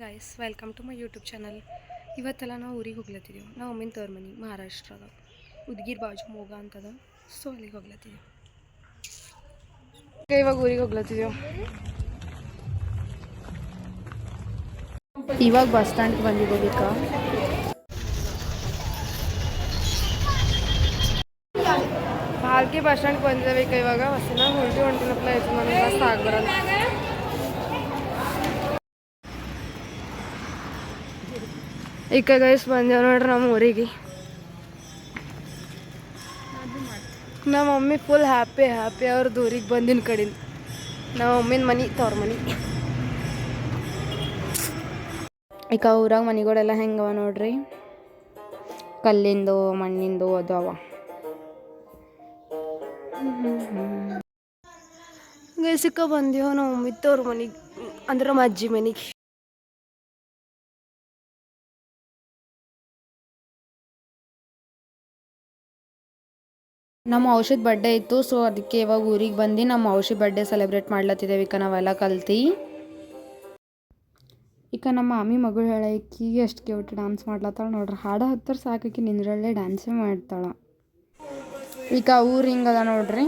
Guys welcome to my YouTube channel. ಇವತ್ತೆಲ್ಲ ನಾವು ಊರಿಗೆ ಹೋಗ್ಲತ್ತಿದ್ದೀವಿ. ನಾವು ಒಮ್ಮಿನ ತವ್ರ ಮನೆ ಮಹಾರಾಷ್ಟ್ರದ ಉದ್ಗಿರ್ ಬಾಜು ಮೋಗ ಅಂತದ. ಸೊ ಅಲ್ಲಿಗೆ ಹೋಗ್ಲತ್ತಿದ್ದೀವಿ. ಇವಾಗ ಊರಿಗೆ ಹೋಗ್ಲತ್ತಿದ್ದೀವಿ. ಇವಾಗ ಬಸ್ ಸ್ಟ್ಯಾಂಡ್ಗೆ ಬಂದಿದ್ದೀವಿ. ಭಾಲ್ಕಿ ಬಸ್ ಸ್ಟ್ಯಾಂಡ್ಗೆ ಬಂದಿದ್ದೇವೆ. ಇವಾಗ ಬಸ್ಸಿನ ಹೊಂಟಿನಪ್ಲ ಆಯ್ತು. ನನಗೆ ಬಸ್ ಆಗ್ಬರಲ್ಲ. ಈಗ ಗೈಸ್ ಬಂದೇವು ನೋಡ್ರಿ ನಮ್ಮ ಊರಿಗೆ. ನಮ್ಮ ಮಮ್ಮಿ ಫುಲ್ ಹ್ಯಾಪಿ ಅವ್ರದ್ದು ಊರಿಗೆ ಬಂದಿನ ಕಡೆಯಿಂದ. ನಮ್ಮ ಮಮ್ಮಿನ ಮನೆ ತವ್ರ ಮನೆ. ಈಗ ಊರಾಗ ಮನೆಗಳೆಲ್ಲ ಹೆಂಗವ ನೋಡ್ರಿ, ಕಲ್ಲಿಂದು ಮಣ್ಣಿಂದು ಅದು ಅವ. ಗೈಸಿಕ್ಕ ಬಂದೇವು ನಮ್ಮ ಮಮ್ಮಿ ತವ್ರ ಮನೆಗೆ, ಅಂದ್ರೆ ನಮ್ಮ ಅಜ್ಜಿ ಮನೆಗೆ. ನಮ್ಮ ಔಷಧ ಬರ್ಡೇ ಇತ್ತು. ಸೊ ಅದಕ್ಕೆ ಇವಾಗ ಊರಿಗೆ ಬಂದು ನಮ್ಮ ಔಷಧ ಬರ್ಡೇ ಸೆಲೆಬ್ರೇಟ್ ಮಾಡ್ಲತ್ತಿದ್ದೇವೆ. ಈಗ ನಾವೆಲ್ಲ ಕಲ್ತು ಈಗ ನಮ್ಮ ಮಾಮಿ ಮಗಳು ಹೇಳಕ್ಕಿ ಎಷ್ಟು ಕ್ಯೂಟ್ ಡ್ಯಾನ್ಸ್ ಮಾಡ್ಲತ್ತಾಳ ನೋಡ್ರಿ. ಹಾಡು ಹತ್ತರ ಸಾಕಿ ನಿಂದ್ರಲ್ಲೇ ಡ್ಯಾನ್ಸೇ ಮಾಡ್ತಾಳ. ಈಗ ಊರು ಹಿಂಗದ ನೋಡ್ರಿ,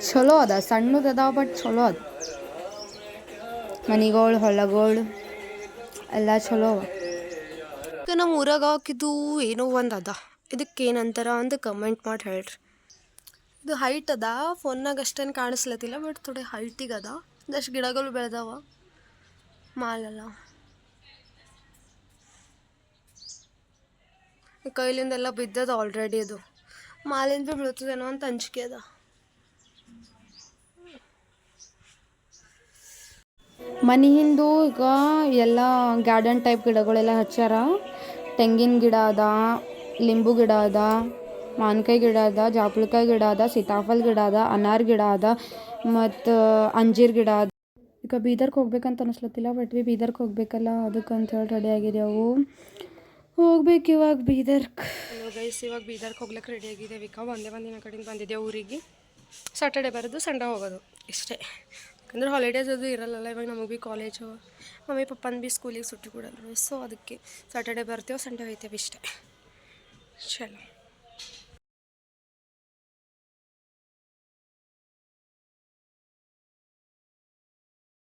ಚಲೋ ಅದ, ಸಣ್ಣದದ ಬಟ್ ಚಲೋ ಅದ. ಮನಿಗಳು ಹೊಲಗಳು ಎಲ್ಲ ಚಲೋ ಅವ. ಈಗ ನಮ್ಮ ಊರಾಗ ಹಾಕಿದ್ದು ಏನೋ ಒಂದು ಅದ, ಇದಕ್ಕೆ ಏನಂತಾರ ಅಂತ ಕಮೆಂಟ್ ಮಾಡಿ ಹೇಳ್ರಿ. ಇದು ಹೈಟ್ ಅದ, ಫೋನ್ನಾಗ ಅಷ್ಟೇನು ಕಾಣಿಸ್ಲತ್ತಿಲ್ಲ, ಬಟ್ ಥೋಡೆ ಹೈಟಿಗೆ ಅದ. ಒಂದಷ್ಟು ಗಿಡಗಳು ಬೆಳೆದಾವ, ಮಾಲೆಲ್ಲ ಕೈಲಿಂದೆಲ್ಲ ಬಿದ್ದದ ಆಲ್ರೆಡಿ. ಅದು ಮಾಲಿಂದ ಭೀ ಬೀಳ್ತದೇನೋ ಅಂತ ಅಂಜಿಕೆ ಅದ. ಮನೆ ಹಿಂದು ಈಗ ಎಲ್ಲ ಗಾರ್ಡನ್ ಟೈಪ್ ಗಿಡಗಳೆಲ್ಲ ಹಚ್ಚಾರ. ತೆಂಗಿನ ಗಿಡ ಅದ, ಲಿಂಬು ಗಿಡ ಅದ, ಮಾವಿನಕಾಯಿ ಗಿಡ ಅದ, ಜಾಪುಳಕಾಯಿ ಗಿಡ ಅದ, ಸೀತಾಫಲ ಗಿಡ ಅದ, ಅನಾರ್ ಗಿಡ ಅದ, ಮತ್ತು ಅಂಜೀರ್ ಗಿಡ ಅದ. ಈಗ ಬೀದರ್ಗೆ ಹೋಗ್ಬೇಕಂತ ಅನಿಸ್ಲತ್ತಿಲ್ಲ, ಬಟ್ ಬೀದರ್ಗೆ ಹೋಗ್ಬೇಕಲ್ಲ, ಅದಕ್ಕೆ ಅಂತ ಹೇಳಿ ರೆಡಿ ಆಗಿದ್ದೆವು. ಹೋಗ್ಬೇಕು ಇವಾಗ ಬೀದರ್ಗೆ. ಗೈಸ್ ಇವಾಗ ಬೀದರ್ಗೆ ಹೋಗ್ಲಿಕ್ಕೆ ರೆಡಿ ಆಗಿದ್ದೇವೆ. ಈಗ ಒಂದಿನ ಕಡೆಯಿಂದ ಬಂದಿದ್ದೇವೆ ಊರಿಗೆ. ಸಾಟರ್ಡೆ ಬರೋದು, ಸಂಡೇ ಹೋಗೋದು, ಇಷ್ಟೇ. ಯಾಕಂದ್ರೆ ಹಾಲಿಡೇಸ್ ಅದು ಇರಲ್ಲ ಇವಾಗ. ನಮಗೆ ಭೀ ಕಾಲೇಜು, ಮಮ್ಮಿ ಪಪ್ಪನ ಭೀ ಸ್ಕೂಲಿಗೆ ಸುಟ್ಟಿ ಕೊಡಲ್ಲ. ಸೊ ಅದಕ್ಕೆ ಸಾಟರ್ಡೆ ಬರ್ತೀವಿ, ಸಂಡೇ ಹೋಗ್ತೇವೆ, ಇಷ್ಟೇ. ಚಲೋ.